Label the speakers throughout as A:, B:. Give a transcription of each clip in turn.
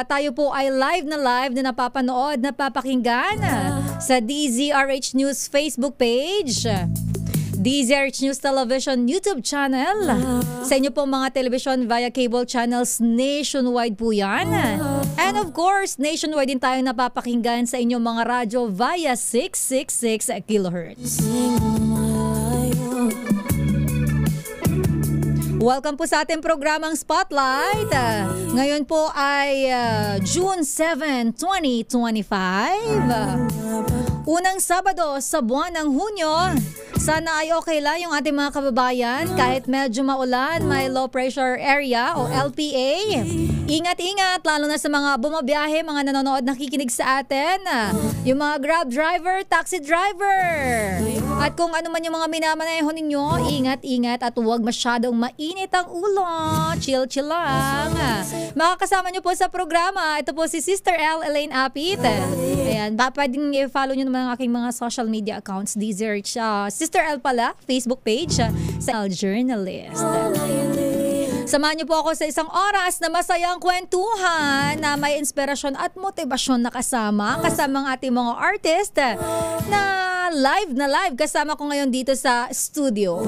A: tayo po ay live na napapanood, napapakinggan sa DZRH News Facebook page, DZRH News Television YouTube channel, sa inyo pong mga television via cable channels nationwide po yan. And of course, nationwide din tayo napapakinggan sa inyong mga radyo via 666 kHz. Welcome po sa ating programang Spotlight. Ngayon po ay June 7, 2025. Unang Sabado sa buwan ng Hunyo. Sana ay okay lang yung ating mga kababayan kahit medyo maulan, may low pressure area o LPA. Ingat-ingat lalo na sa mga bumabiyahe, mga nanonood, nakikinig sa atin. Yung mga Grab driver, taxi driver. At kung ano man yung mga minamaneho ninyo, ingat-ingat at huwag masyadong mainit ang ulo. Chill-chill lang. Makakasama nyo po sa programa. Ito po si Sister L. Elaine Apit. Ayan, pwedeng i-follow nyo naman ang aking mga social media accounts. DZRH, Sister L pala, Facebook page, sa Journalist. Samahan niyo po ako sa isang oras na masayang kwentuhan na may inspirasyon at motibasyon na kasama ang ating mga artist na live kasama ko ngayon dito sa studio.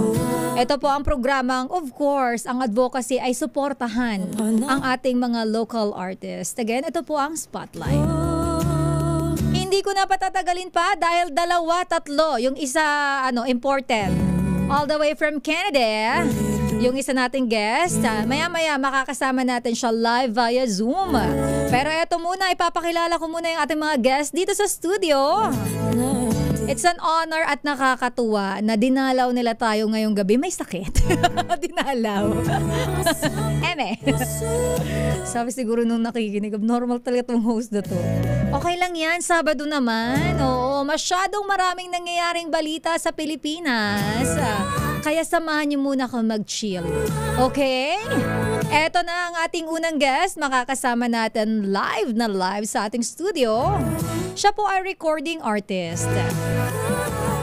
A: Ito po ang programang, of course, ang advocacy ay suportahan ang ating mga local artists. Again, ito po ang Spotlight. Hindi ko na patatagalin pa dahil 2-3 yung isa important. All the way from Canada. Yung isa nating guest, maya-maya makakasama natin siya live via Zoom. Pero eto muna, ipapakilala ko muna yung ating mga guest dito sa studio. It's an honor at nakakatuwa na dinalaw nila tayo ngayong gabi. May sakit. Dinalaw. Sabi siguro nung nakikinig, normal talaga tong host na to. Okay lang yan, Sabado naman. Oo, masyadong maraming nangyayaring balita sa Pilipinas. Kaya samahan niyo muna ako mag-chill. Okay? Eto na ang ating unang guest. Makakasama natin live sa ating studio. Siya po ay recording artist.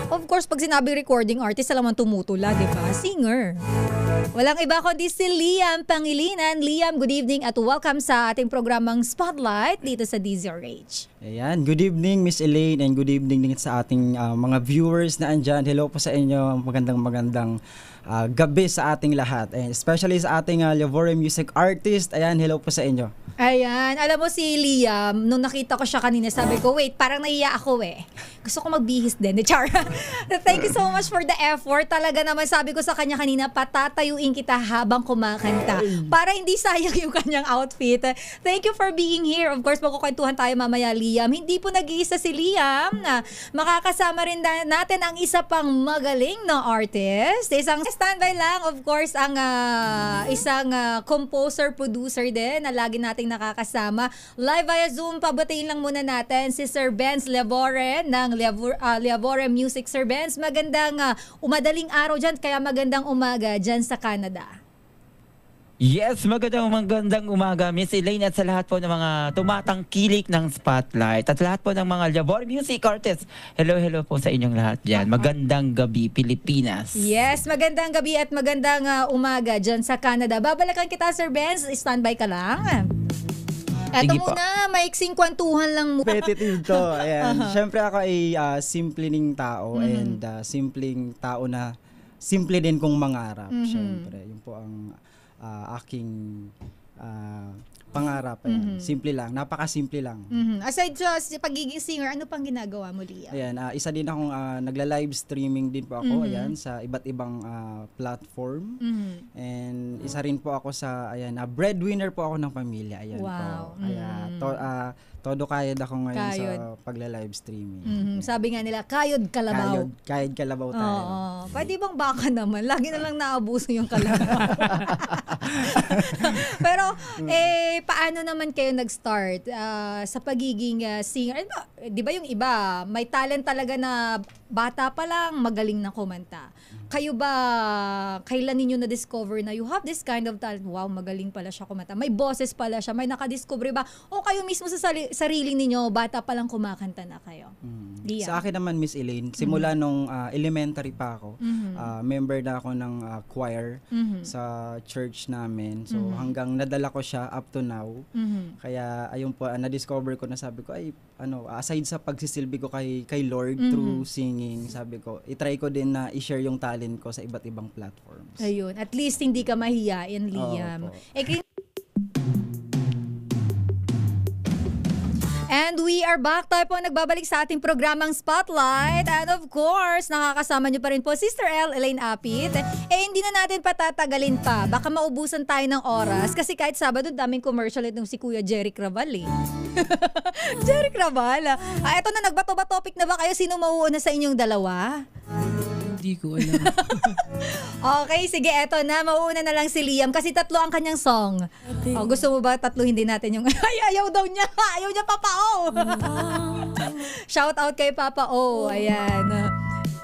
A: Of course, pag sinabi recording artist, alam mo tumutula, di ba? Singer. Walang iba kundi si Liam Pangilinan. Liam, good evening at welcome sa ating programang Spotlight dito sa DZRH.
B: Ayan, good evening Miss Elaine and good evening din sa ating mga viewers na andyan. Hello po sa inyo, magandang gabi sa ating lahat. And especially sa ating Liavore music artist. Ayan, hello po sa inyo.
A: Ayan, alam mo si Liam, nung nakita ko siya kanina, sabi ko, wait, parang naiya ako eh. Gusto ko magbihis din. Char. Thank you so much for the effort. Talaga naman, sabi ko sa kanya kanina, patatayuin kita habang kumakanta. Para hindi sayang yung kanyang outfit. Thank you for being here. Of course, magkukwentuhan tayo mamaya, Liam. Hindi po nag-iisa si Liam. Makakasama rin natin ang isa pang magaling na artist. Isang standby lang, of course, ang isang composer, producer din na lagi nating nakakasama. Live via Zoom, pabatiin lang muna natin si Sir Benz Liavore ng Liavore Music. Sir Benz, magandang umadaling araw dyan, kaya magandang umaga dyan sa Canada.
C: Yes, magandang umaga, Miss Elaine, at sa lahat po ng mga tumatangkilik ng Spotlight at lahat po ng mga Liavore music artists. Hello po sa inyong lahat dyan. Magandang gabi, Pilipinas.
A: Yes, magandang gabi at magandang umaga dyan sa Canada. Babalikan kita, Sir Benz. Standby ka lang. Eto muna, maiksing kwentuhan lang muna.
B: Competitive to. Ayan. Siyempre ako ay simpleng tao and simpleng tao na simple din kong mangarap. Siyempre, yun po ang aking pangarap. Simple lang, napakasimple lang.
A: Aside sa pagiging singer, ano pang ginagawa mo, Liam?
B: Ayan, isa din akong nagla-live streaming din po ako, ayan, sa iba't ibang platform. And isa rin po ako sa, ayan, breadwinner po ako ng pamilya. Ayan.
A: Wow.
B: Po. Ayan, todo kayod ako ngayon sa pagla-live streaming.
A: Sabi nga nila, kayod kalabaw.
B: Kayod kalabaw tayo.
A: Pwede bang baka naman? Lagi na lang naabuso yung kalabaw. Pero, paano naman kayo nag-start sa pagiging singer? Di ba yung iba, may talent talaga na bata pa lang, magaling na kumanta. kayo ba, kailan ninyo na-discover na you have this kind of talent? Wow, magaling pala siya kumanta. May boses pala siya. May nakadiscover ba? O kayo mismo sa sarili ninyo, bata pa lang kumakanta na kayo? Liam.
B: Sa akin naman, Miss Elaine, simula nung elementary pa ako, member na ako ng choir sa church namin. So hanggang nadala ko siya up to now. Kaya ayun po, na-discover ko na sabi ko, ay aside sa pagsisilbi ko kay Lord through singing, sabi ko, itry ko din na i-share yung talent ko sa iba't ibang platforms.
A: Ayun, at least hindi ka mahiyain, Liam. And we are back. Tayo po nagbabalik sa ating programang Spotlight. And of course, nakakasama niyo pa rin po Sister Elaine Apit. Hindi na natin patatagalin pa. Baka maubusan tayo ng oras. Kasi kahit Sabado, daming commercial itong si Kuya Jerry Craval Jerry Craval. Eto na, nagbato-ba topic na ba kayo? Sino mauuna sa inyong dalawa?
D: Hindi ko alam.
A: Okay, sige, eto na. Mauuna na lang si Liam kasi tatlo ang kanyang song. Gusto mo ba tatlo hindi natin yung... Ay, ayaw daw niya. Ayaw niya, Papa O. Shout out kay Papa O. Ayan.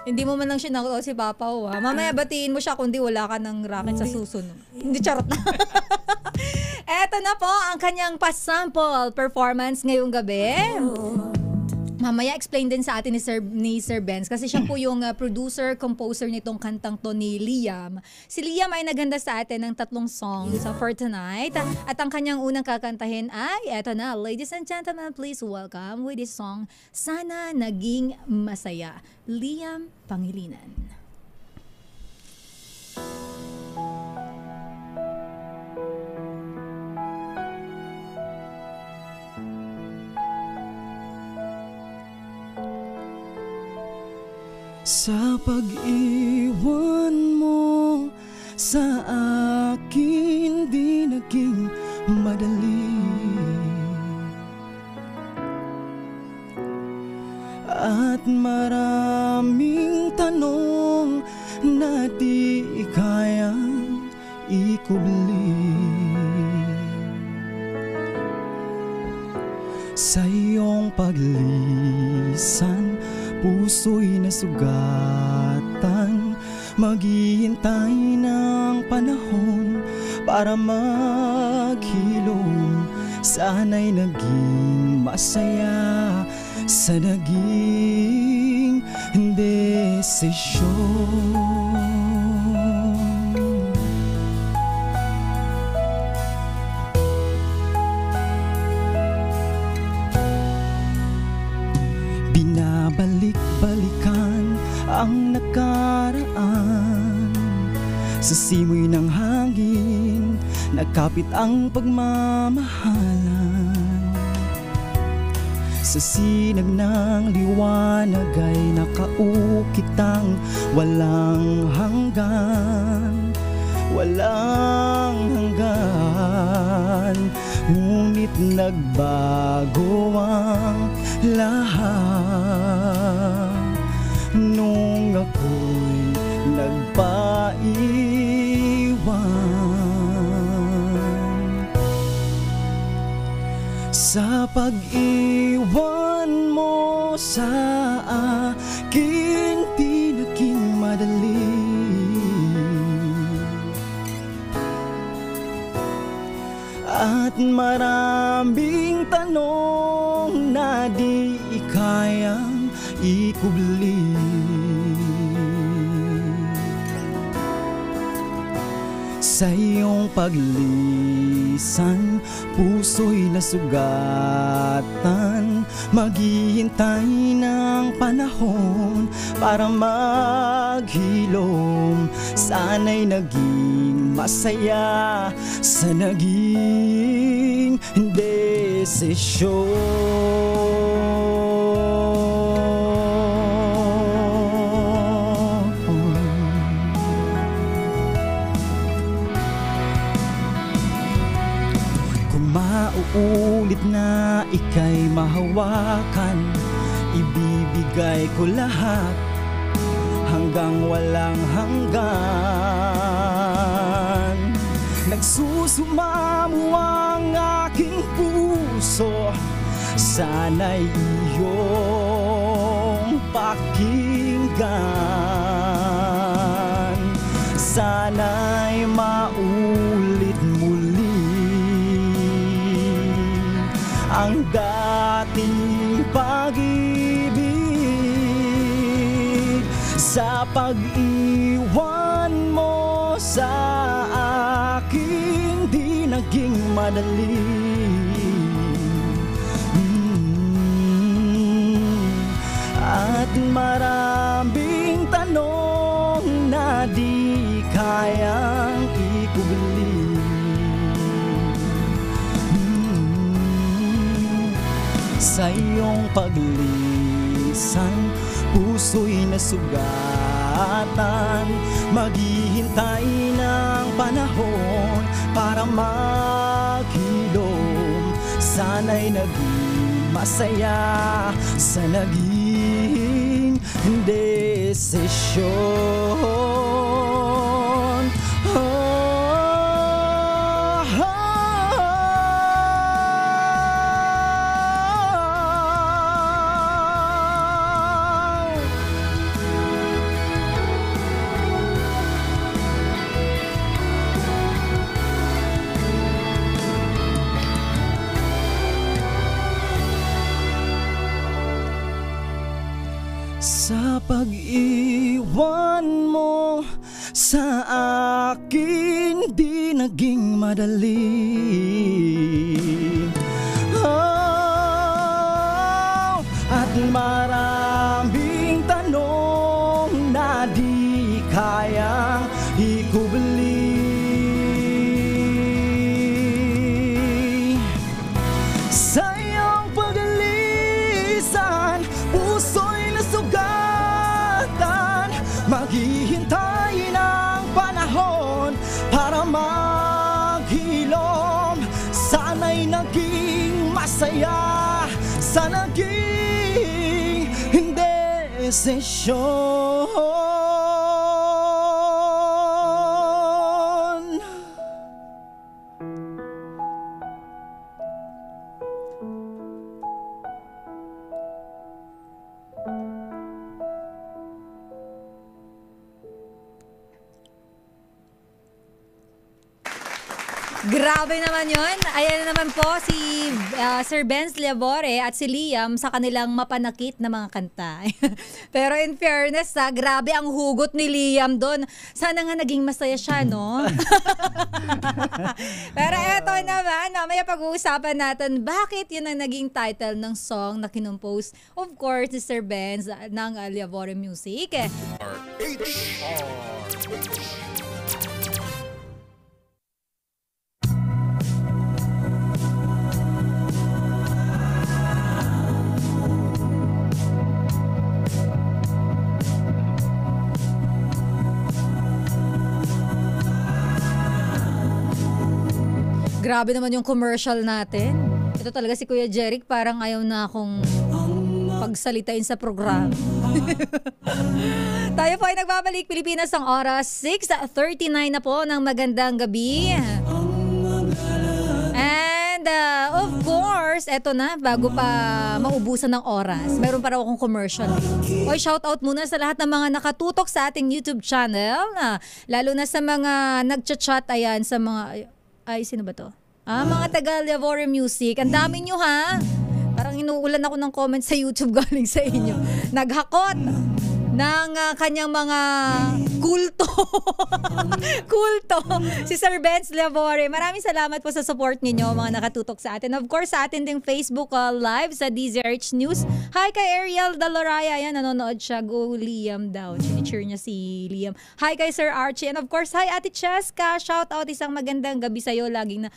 A: Hindi mo man lang shout out si Papa O. Mamaya batiin mo siya kundi wala ka ng racket sa susunod. Hindi, charot na. Eto na po ang kanyang pasample performance ngayong gabi. Mamaya explain din sa atin ni Sir Benz kasi siya po yung producer, composer nitong kantang to ni Liam. Si Liam ay naghanda sa atin ng 3 songs for tonight. At ang kanyang unang kakantahin ay, eto na, ladies and gentlemen, please welcome with this song, Sana Naging Masaya, Liam Pangilinan.
B: Sa pag-iwan mo sa akin di naging madali, at maraming tanong na di kayang ikubli. Sa iyong paglisan, puso'y nasugatan. Maghihintay ng panahon para maghilom. Sana'y naging masaya sa naging desisyon. Binabalik-balikan ang nakaraan. Sa simoy ng hangin, nakapit ang pagmamahalan. Sa sinag ng liwanag ay nakaukit ang walang hanggan. Walang hanggan, ngunit nagbago ang lahat nung ako'y nagpaiwan. Sa pag-iwan mo sa akin di naging madali, at maraming tanong na di kayang ikubli. Sa iyong paglisan, puso'y nasugatan. Maghihintay ng panahon para maghilom. Sana'y naging masaya sa naging desisyon. Mauulit na ika'y mahawakan, ibibigay ko lahat hanggang walang hanggan. Nagsusumamo ang aking puso, sana'y iyong pakinggan. sana'y maulit muli ang dating pag-ibig. Sa pag-iwan mo sa akin, di naging madali. At maraming tanong na di kayang ikubli. Sa iyong paglisan, puso'y nasugatan. Maghihintay ng panahon para maghilom. Sana'y naging masaya sa naging desisyon. Sa pag-iwan mo sa akin, di naging madali. At maraming tanong na di kayang ikubli. Sa iyong pag-alisan, puso'y nasugatan. Maghihintay ng panahon para maghilom. Sana'y naging masaya sa naging desisyon.
A: Grabe naman yun. Ayan na naman po si Sir Benz Leavore at si Liam sa kanilang mapanakit na mga kanta. Pero in fairness, grabe ang hugot ni Liam doon. Sana nga naging masaya siya, no? Pero eto naman, mamaya pag-uusapan natin bakit yun ang naging title ng song na kinumpose, of course, ni Sir Benz ng Leavore Music. Grabe naman yung commercial natin. Ito talaga si Kuya Jeric, parang ayaw na akong pagsalitain sa program. Tayo po ay nagbabalik. Pilipinas ang oras, 6:39 na po ng magandang gabi. And of course, eto na, bago pa maubusan ng oras, meron pa raw akong commercial. Oy, shout out muna sa lahat ng mga nakatutok sa ating YouTube channel, lalo na sa mga nagchat-chat, ayan, sa mga... Ay, sino ba to? Mga taga Leavore Music. Ang dami nyo, ha? Parang inuulan ako ng comments sa YouTube galing sa inyo. Naghakot ng kanyang mga kulto. Kulto. Si Sir Benz Leavore. Maraming salamat po sa support ninyo, mga nakatutok sa atin. Of course, sa atin ding Facebook Live sa DZRH News. Hi kay Ariel Daloraya. Yan, nanonood siya. Go Liam daw. Chinicheer niya si Liam. Hi kay Sir Archie. And of course, hi Ate Cheska. Shout out, isang magandang gabi sa'yo. Laging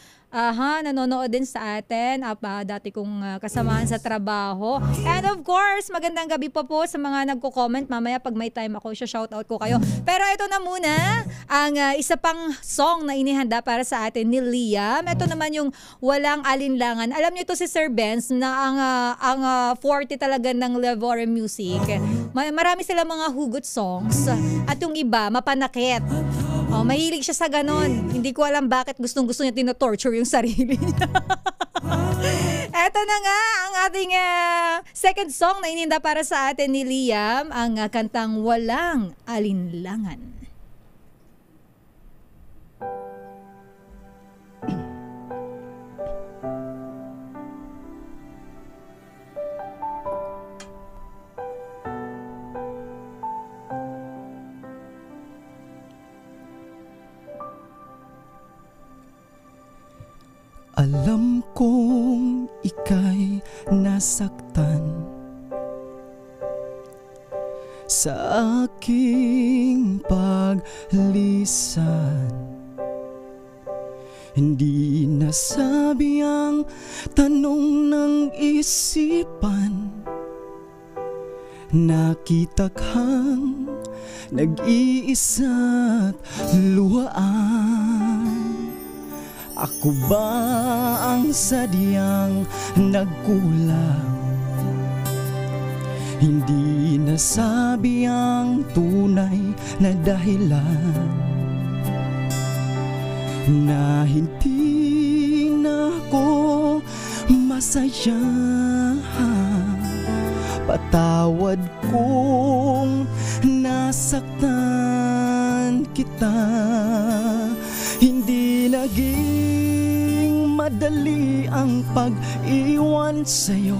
A: nanonood din sa atin. Dati kong kasamahan sa trabaho. And of course, magandang gabi pa po sa mga nagko-comment. Mamaya pag may time ako, shout out ko kayo. Pero ito na muna ang isa pang song na inihanda para sa atin ni Liam. Ito naman yung Walang Alinlangan. Alam niyo ito si Sir Benz na ang forte talaga ng Leavore Music. Marami sila mga hugot songs at yung iba mapanakit. Mahilig siya sa ganon. Hindi ko alam bakit gustong-gusto niya tino-torture yung sarili niya. Eto na nga ang ating second song na ininda para sa atin ni Liam, ang kantang Walang Alinlangan.
B: Alam kong ika'y nasaktan sa aking paglisan. Hindi nasabi ang tanong ng isipan. Nakita kang nag-iisa't luhaan. Ako ba ang sadyang nagkulang? Hindi nasabi ang tunay na dahilan na hindi na ako masaya. Patawad kung nasaktan kita. Hindi naging madali ang pag-iwan sa'yo.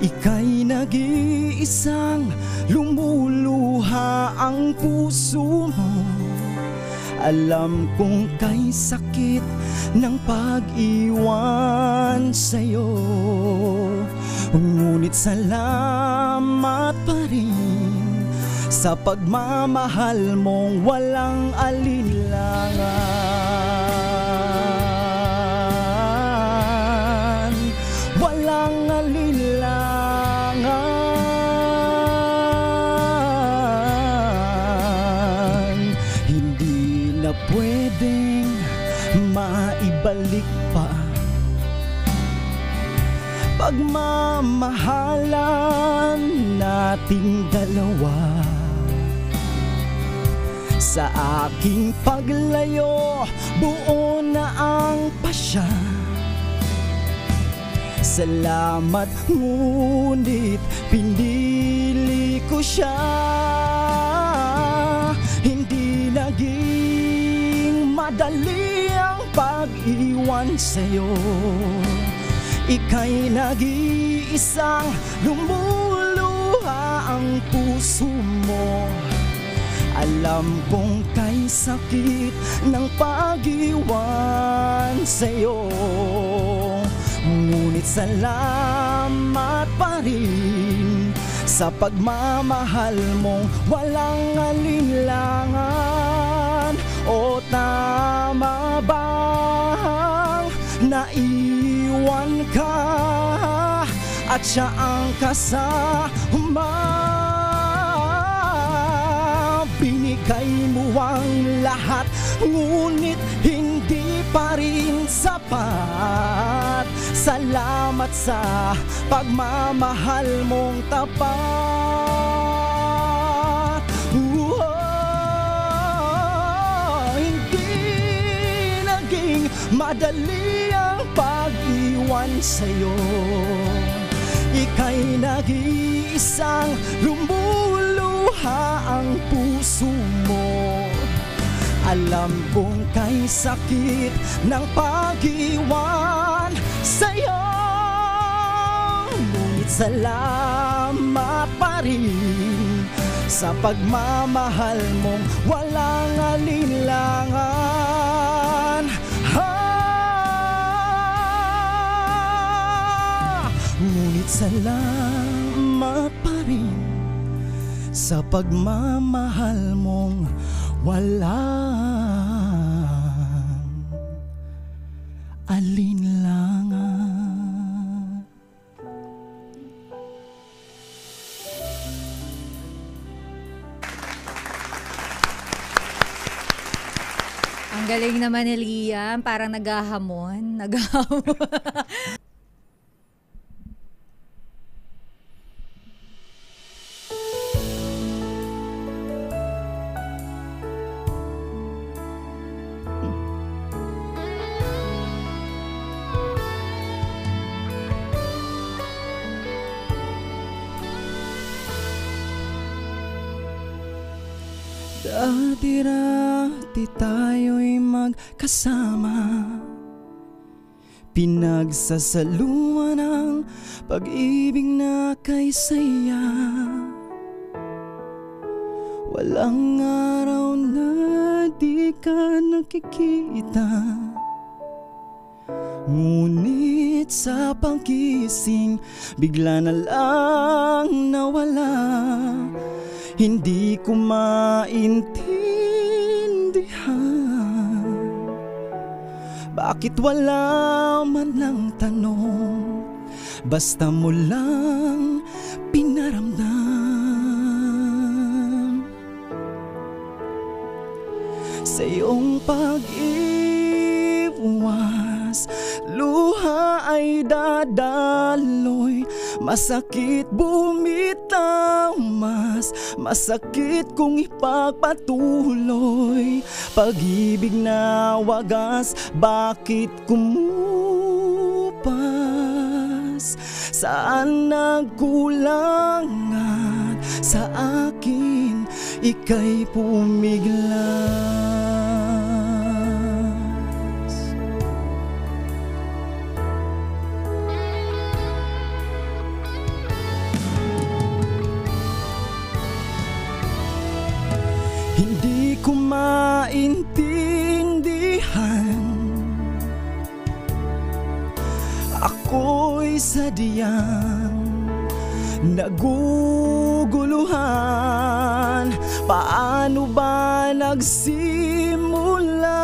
B: Ika'y nag-iisang lumuluha ang puso mo. Alam kong kay sakit ng pag-iwan sa'yo. Ngunit salamat pa rin sa pagmamahal mong walang alinlangan. Walang alinlangan. Hindi na pwedeng maibalik pa pagmamahalan nating dalawa. Sa aking paglayo, buo na ang pasya. Salamat, ngunit pinili ko siya. Hindi naging madali ang pag-iwan sa'yo. Ika'y nag-iisang lumuluha ang puso mo. Alam kong kay sakit ng pag-iwan sa'yo. Ngunit salamat pa rin sa pagmamahal mong walang alinlangan. O tama bang naiwan ka at siya ang kasama? Binigay mo ang lahat, ngunit hindi pa rin sapat. Salamat sa pagmamahal mong tapat. Hindi naging madali ang pag-iwan sa'yo. Ika'y nag-iisang lumuluha ang puso mo. Alam kong kay sakit ng pag-iwan sa'yo. Ngunit salamat pa rin sa pagmamahal mong walang alinlangan. Ngunit salamat pa rin sa pagmamahal mong walang alinlangan.
A: Ang galing naman ni Liam, parang naghahamon.
B: Dati tayo'y magkasama, pinagsasaluan ang pag-ibig na kay saya. Walang araw na di ka nakikita, Ngunit sa pagkising, bigla na lang nawala. Hindi ko maintindihan bakit wala man lang tanong, basta mo lang pinaramdam. Sa iyong pag-iwas, luha ay dadaloy. Masakit bumitaw, mas masakit kung ipagpatuloy. Pag-ibig na wagas, bakit kumupas? Saan nagkulang at sa akin ika'y pumiglas? Hindi ko maintindihan, ako'y sadyang naguguluhan. Paano ba nagsimula?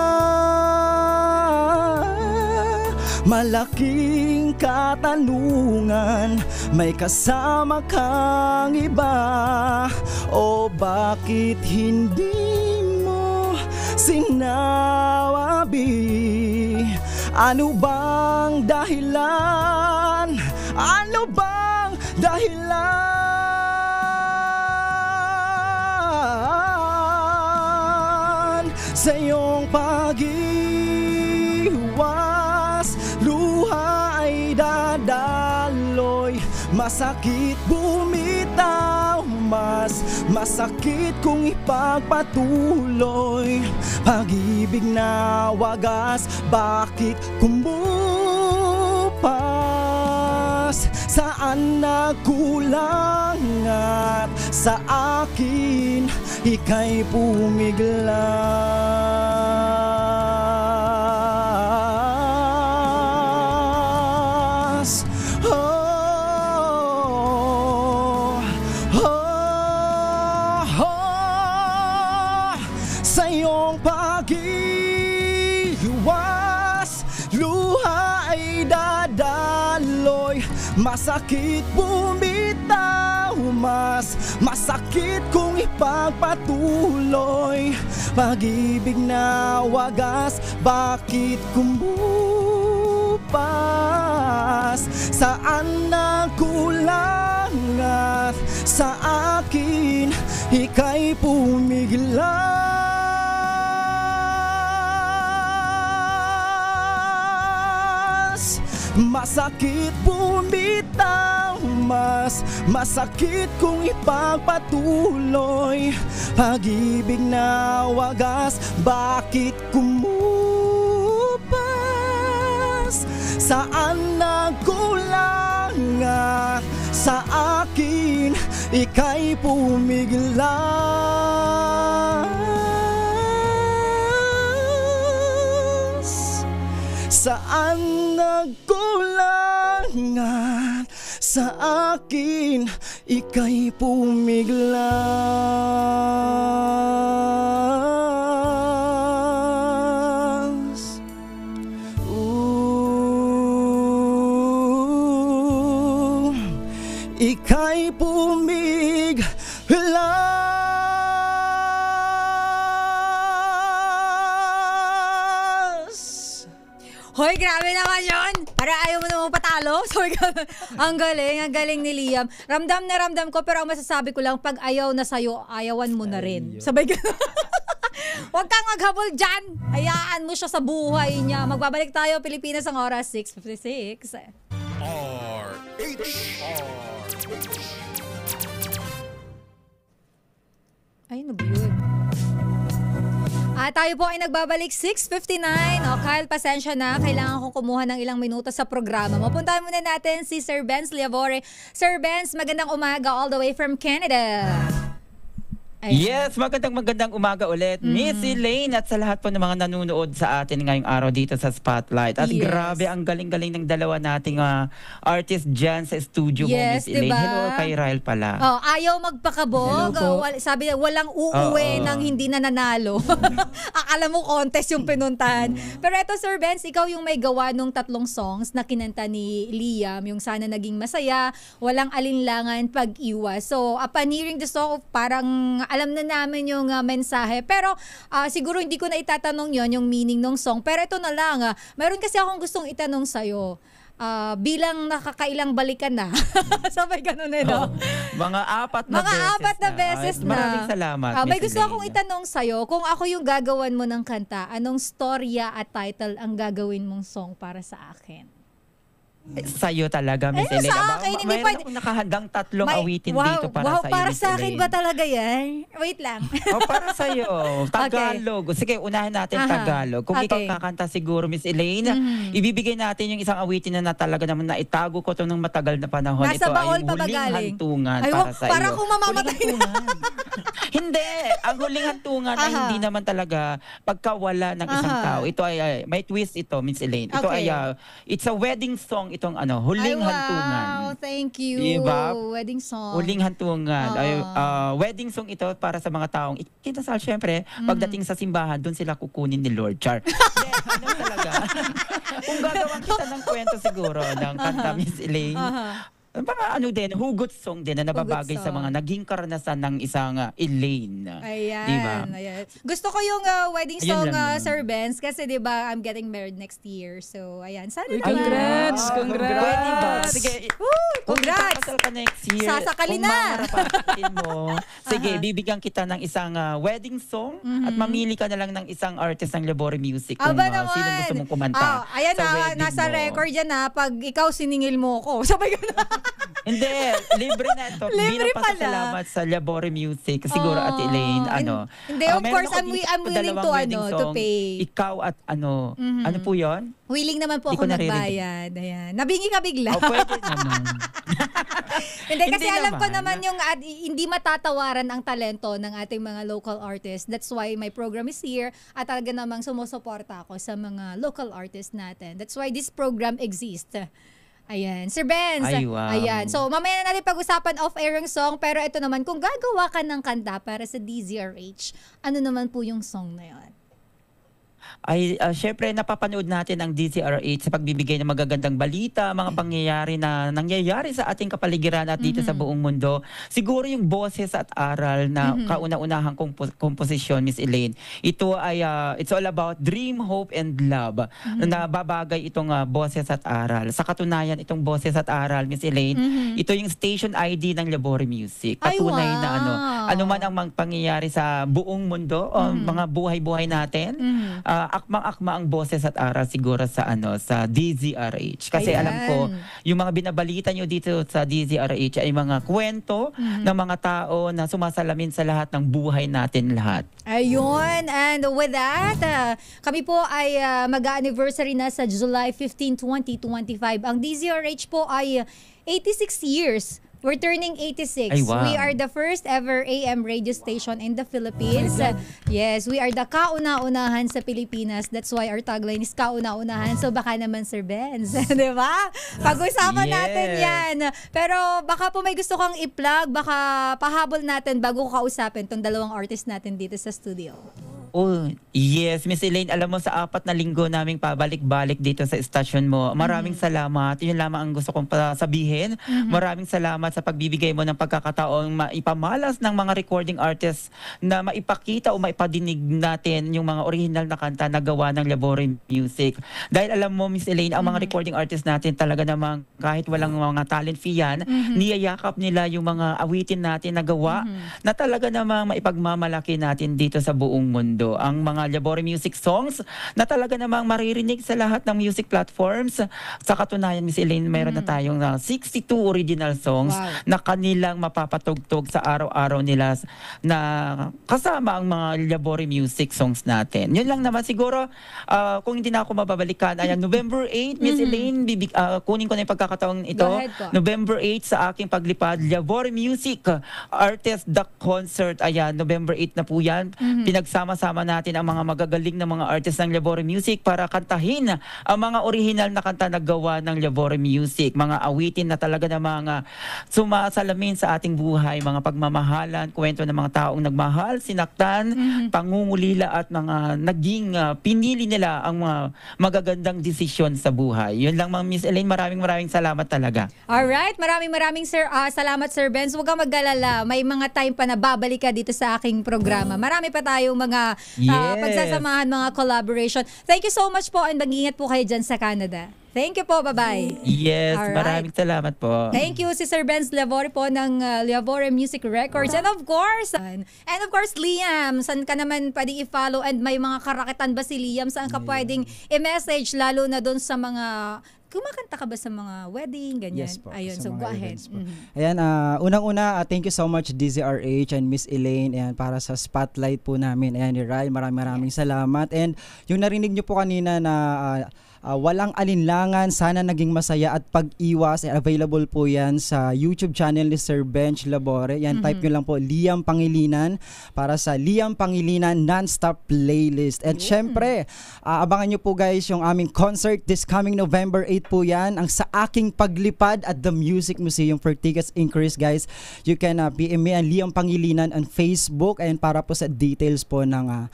B: Malaking katanungan, may kasama kang iba. O bakit hindi mo sinabi? Ano bang dahilan? Ano bang dahilan sa iyong pag-iwas? Luha ay dadaloy, masakit bumitaw, mas masakit kung ipagpatuloy. Pag-ibig na wagas, bakit kumupas? Saan nagkulang at sa akin ika'y pumiglas? Sa iyong pag-iwas, luha ay dadaloy. Masakit bumitaw, mas masakit kung ipagpatuloy. Pag-ibig na wagas, bakit kumupas? Saan nagkulang at sa akin ika'y pumiglas? Masakit bumitaw, mas masakit kung ipagpatuloy. Pag-ibig na wagas, bakit kumupas? Saan nagkulang at sa akin ika'y pumiglas? Saan nagkulang at sa akin ika'y pumiglas? Ika'y pumiglas.
A: Hoy, grabe naman yun! Para ayaw mo naman patalo. Sorry ka. Ang galing ni Liam. Ramdam na ramdam ko, pero ang masasabi ko lang, pag ayaw na sa'yo, ayawan mo na rin. Sabay ka. Huwag kang maghabol dyan. Hayaan mo siya sa buhay niya. Magbabalik tayo, Pilipinas, ang oras 6:56. Ay, nag-yun. Tayo po ay nagbabalik 6:59. Kyle, pasensya na. Kailangan kong kumuha ng ilang minuto sa programa mo. Puntahan muna natin si Sir Benz Liavore. Sir Benz, magandang umaga all the way from Canada.
C: Yes, magandang umaga ulit. Miss Elaine at sa lahat po ng mga nanonood sa atin ngayong araw dito sa Spotlight. At
A: Yes.
C: grabe, ang galing-galing ng dalawa nating artist dyan sa studio mo,
A: Yes,
C: Miss Elaine.
A: diba?
C: Hello kay Ryle pala.
A: Oh, ayaw magpakabog.
B: Hello po.
A: Sabi na walang uuwi ng hindi na nanalo. Akala mo contest yung pinuntahan. Pero eto Sir Benz, ikaw yung may gawa nung 3 songs na kinanta ni Liam, yung Sana Naging Masaya, Walang Alinlangan, Pag-iwas. So, upon hearing the song, parang alam na namin yung mensahe. Pero siguro hindi ko na itatanong yon yung meaning ng song. Pero ito na lang, meron kasi akong gustong itanong sa'yo. Bilang nakakailang balikan na. Sabay ganun eh, no?
C: Mga 4 na beses
A: 4 na beses
C: Ay,
A: na.
C: Maraming salamat,
A: May
C: Miss
A: gusto
C: Elaine.
A: akong itanong sa'yo, kung ako yung gagawan mo ng kanta, anong storya at title ang gagawin mong song para sa akin?
C: Sa'yo talaga, Miss
A: Ayun,
C: Elaine.
A: sa
C: Aba,
A: akin, hindi
C: mayroon
A: pwede-
C: akong nakahandang 3 awitin
A: wow,
C: dito para
A: wow,
C: sa'yo,
A: para
C: Miss
A: sa akin
C: Elaine.
A: ba talaga yan? Wait lang.
C: Para sa'yo. Tagalog. Sige, unahin natin
A: Aha.
C: Tagalog. Kung ikaw
A: Okay.
C: kakanta siguro, Miss Elaine, ibibigay natin yung isang awitin na talaga naman na itago ko to ng matagal na panahon.
A: Nasa
C: Ito
A: baol
C: ay
A: pa ba
C: Huling
A: galing?
C: Hantungan
A: Ay,
C: para sa iyo.
A: parang kung mamamatay
C: Huling Hantungan. Hindi. Ang Huling Hantungan ay
A: Aha.
C: hindi naman talaga pagkawala ng isang
A: Aha.
C: tao. Ito ay may twist ito, Miss Elaine. Ito
A: Okay.
C: ay it's a wedding song itong Huling Hantungan.
A: Wow, thank you.
C: Diba?
A: Wedding song.
C: Huling Hantungan.
A: Oo.
C: Ay, wedding song ito para sa mga taong ikinasal. Syempre, pagdating sa simbahan, doon sila kukunin ni Lord Char. Hindi, ano talaga? Kung gagawan kita ng kwento siguro ng kanta, Miss Elaine, mga din, hugot song din na nababagay
A: Hugot
C: sa
A: song.
C: mga naging karanasan ng isang Elaine.
A: Ayan,
C: Diba?
A: ayan. Gusto ko yung wedding
C: Ayun
A: song,
C: lang naman.
A: Sir Benz, kasi di ba I'm getting married next year. So, ayan. Sana
D: Uy,
A: naman.
D: congrats!
C: Ah,
D: Congrats!
C: Pwede ba? Sige, kung
A: Congrats!
C: ikakasal ka next year,
A: Sasakali
C: kung
A: na.
C: mangarapatin mo, sige, bibigyan kita ng isang wedding song at mamili ka na lang ng isang artist ng Labore Music kung
A: Aba naman.
C: sino gusto mong kumanta
A: Ayan
C: sa
A: na,
C: wedding
A: nasa
C: mo.
A: record yan na pag ikaw siningil mo ko. Sabay ka na.
C: Hindi, libre na ito.
A: Libre
C: Bilang
A: pala.
C: pasasalamat sa Labore Music, siguro
A: Oh,
C: Ate Elaine,
A: hindi, of
C: meron
A: course,
C: ako
A: I'm
C: dito
A: willing
C: dalawang
A: to,
C: wedding
A: to
C: song.
A: pay.
C: Ikaw at ano po yon?
A: Willing naman po
C: Di
A: ako
C: ko naririnig.
A: nagbayad. Ayan. Nabingi ka bigla.
C: O pwede naman.
A: Hindi, kasi
C: Hindi
A: alam ko
C: naman.
A: naman yung hindi matatawaran ang talento ng ating mga local artists. That's why my program is here at talaga namang sumusuporta ako sa mga local artists natin. That's why this program exists. Ayan. Sir Benz.
C: Ay, wow.
A: Ayan. So, mamaya na natin pag-usapan off-air yung song. Pero ito naman, kung gagawa ka ng kanta para sa DZRH, ano naman po yung song na yun?
C: Ay, syempre napapanood natin ang DZRH sa pagbibigay ng magagandang balita, mga pangyayari na nangyayari sa ating kapaligiran at dito sa buong mundo. Siguro yung boses at aral na kauna-unahang komposisyon, Miss Elaine. Ito ay, it's all about dream, hope, and love. Na babagay itong boses at aral. Sa katunayan, itong boses at aral, Miss Elaine, ito yung station ID ng Labore Music.
A: Ay,
C: Patunay na
A: wow.
C: ano man ang pangyayari sa buong mundo, o mga buhay-buhay natin, akmang-akma ang boses at aral siguro sa sa DZRH. Kasi
A: Ayan.
C: alam ko, yung mga binabalita nyo dito sa DZRH ay mga kwento ng mga tao na sumasalamin sa lahat ng buhay natin lahat.
A: Ayun. And with that, kami po ay mag-anniversary na sa July 15, 2025. Ang DZRH po ay 86 years. We're turning 86.
C: Ay, wow.
A: We are the first ever AM radio station in the Philippines. Yes, we are the kauna-unahan sa Pilipinas. That's why our tagline is kauna-unahan. So baka naman Sir Benz, di ba? Pag-usapan
C: Yes.
A: natin yan. Pero baka po may gusto kang i-plug, baka pahabol natin bago ko kausapin tong dalawang artist natin dito sa studio.
C: Oh, yes, Miss Elaine, alam mo sa 4 na linggo naming pabalik-balik dito sa stasyon mo. Maraming salamat. Yun lamang ang gusto kong sabihin. Maraming salamat sa pagbibigay mo ng pagkakataong maipamalas ng mga recording artists na maipakita o maipadinig natin yung mga original na kanta na gawa ng Labore Music. Dahil alam mo, Miss Elaine, ang mga recording artists natin talaga namang kahit walang mga talent fee yan, niyayakap nila yung mga awitin natin na gawa na talaga namang maipagmamalaki natin dito sa buong mundo. mundo. Ang mga Labore Music songs na talaga namang maririnig sa lahat ng music platforms. Sa katunayan, Miss Elaine, mayroon na tayong 62 original songs na kanilang mapapatugtog sa araw-araw nila na kasama ang mga Labore Music songs natin. Yun lang naman siguro, kung hindi na ako mababalikan, ayan, November 8, Miss Elaine, kunin ko na yung pagkakataong ito.
A: Go ahead po.
C: November 8 sa aking paglipad, Labore Music Artist The Concert. Ayan, November 8 na po yan. Pinagsama-sama natin ang mga magagaling na mga artist ng Labore Music para kantahin ang mga original na kanta na gawa ng Labore Music. Mga awitin na talaga na mga sumasalamin sa ating buhay, mga pagmamahalan, kwento ng mga taong nagmahal, sinaktan, pangungulila at mga naging pinili nila ang mga magagandang desisyon sa buhay. Yun lang, Miss Elaine, maraming salamat talaga.
A: Alright, maraming salamat Sir Benz. Huwag kang mag-alala, may mga time pa na babalik ka dito sa aking programa. Marami pa tayong mga pagsasamahan, mga collaboration. Thank you so much po and mag-ingat po kayo dyan sa Canada. Thank you po, bye-bye.
C: Yes,
A: Alright.
C: maraming salamat po.
A: Thank you si Sir Benz Labore po ng Labore Music Records. And of course, Liam, saan ka naman pwedeng i-follow and may mga karakitan ba si Liam? Saan ka pwedeng i-message lalo na doon sa mga kumakanta ka ba sa mga wedding, ganyan?
B: Yes po.
A: Ayun,
B: sa
A: so
B: mga
A: go ahead.
B: events po. Ayan, unang-una, thank you so much DZRH and Miss Elaine ayan, para sa spotlight po namin. Ayan, ni Rai, maraming salamat. And yung narinig nyo po kanina na walang alinlangan, sana naging masaya at pag-iwas, available po yan sa YouTube channel ni Sir Bench Labore. Yan, type nyo lang po Liam Pangilinan para sa Liam Pangilinan Non-Stop Playlist. And syempre, abangan nyo po guys yung aming concert this coming November 8 po yan, ang Sa Aking Paglipad at the Music Museum. For tickets increase guys, you can PM me and Liam Pangilinan on Facebook and para po sa details po ng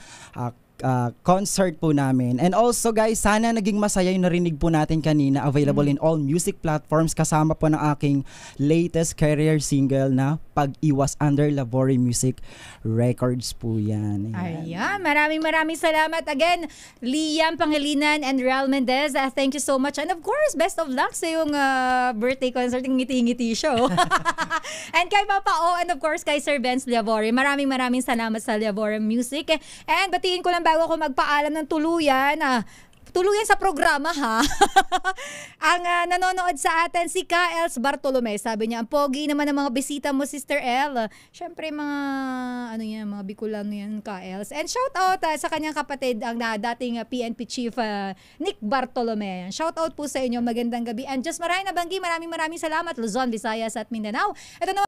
B: concert po namin. And also guys, sana naging masaya yung narinig po natin kanina. Available in all music platforms, kasama po ng aking latest career single na Pag-iwas under Labore Music Records po yan.
A: Ayan, maraming salamat again, Liam Pangilinan and Real Mendez. Thank you so much. And of course, best of luck sa yung birthday concert, yung ngiti-ngiti show. And kay Papa O, and of course kay Sir Benz Labore. Maraming salamat sa Labore Music. And batiin ko lang bago ako magpaalam ng tuluyan sa programa ha. Ang nanonood sa atin si Ka-Els Bartolome. Sabi niya, ang pogi naman ng mga bisita mo, Sister El. Syempre mga mga Bicolano yan, Ka-Els. And shout out sa kanyang kapatid, ang dating PNP Chief Nick Bartolome. Shout out po sa inyo, magandang gabi. And just maraming nabanggi, maraming salamat Luzon, Visayas at Mindanao. Ito naman